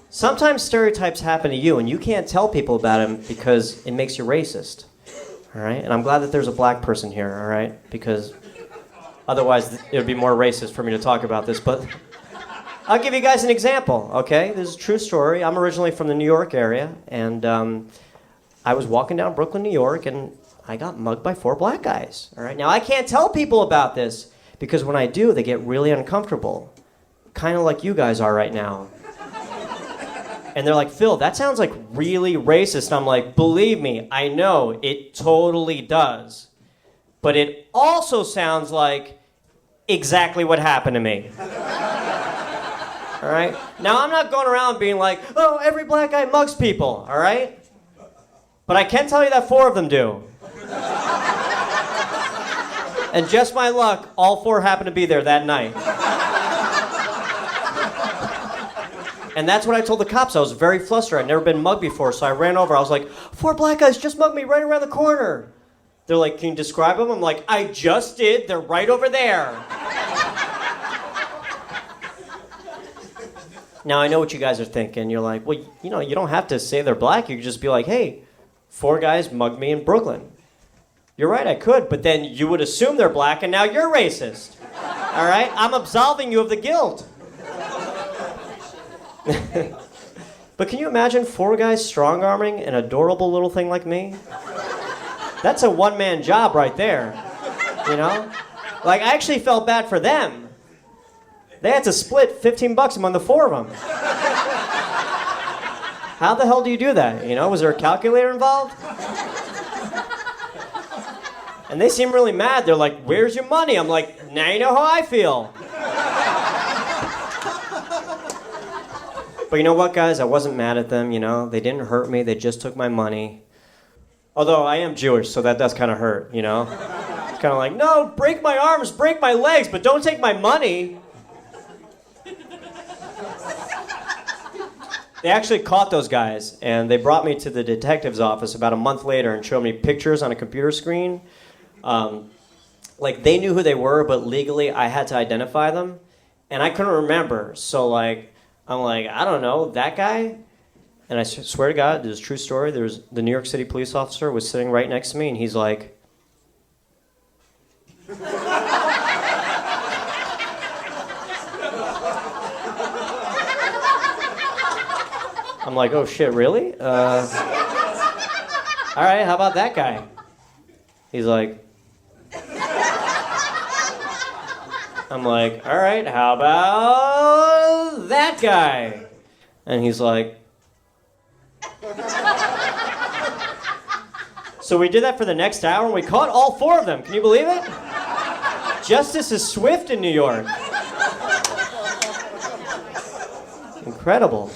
Sometimes stereotypes happen to you, and you can't tell people about them because it makes you racist. All right? And I'm glad that there's a black person here, all right? Because otherwise it would be more racist for me to talk about this. But I'll give you guys an example, okay? This is a true story. I'm originally from the New York area, and I was walking down Brooklyn, New York, and I got mugged by 4 black guys, all right? Now, I can't tell people about this because when I do, they get really uncomfortable, kind of like you guys are right now. And they're like, Phil, that sounds like really racist. And I'm like, believe me, I know, it totally does. But it also sounds like exactly what happened to me. All right? Now, I'm not going around being like, oh, every black guy mugs people, all right? But I can tell you that 4 of them do. And just my luck, all 4 happened to be there that night. And that's what I told the cops. I was very flustered. I'd never been mugged before, so I ran over. I was like, 4 black guys just mugged me right around the corner. They're like, can you describe them? I'm like, I just did. They're right over there. Now, I know what you guys are thinking. You're like, well, you know, you don't have to say they're black. You could just be like, hey, 4 guys mugged me in Brooklyn. You're right, I could, but then you would assume they're black, and now you're racist. All right? I'm absolving you of the guilt. But can you imagine 4 guys strong-arming an adorable little thing like me? That's a one-man job right there, you know? Like, I actually felt bad for them. They had to split $15 among the 4 of them. How the hell do you do that? You know, was there a calculator involved? And they seem really mad. They're like, where's your money? I'm like, now you know how I feel. But you know what, guys? I wasn't mad at them, you know? They didn't hurt me. They just took my money. Although I am Jewish, so that does kind of hurt, you know? It's kind of like, no, break my arms, break my legs, but don't take my money. They actually caught those guys, and they brought me to the detective's office about a month later and showed me pictures on a computer screen. Like, they knew who they were, but legally I had to identify them. And I couldn't remember, so like, I'm like, I don't know, that guy? And I swear to God, this is a true story. There's the New York City police officer was sitting right next to me, and he's like, I'm like, oh shit, really? All right, how about that guy? He's like, I'm like, all right, how about that guy? And he's like, so we did that for the next hour, and we caught all 4 of them. Can you believe it? Justice is swift in New York. Incredible.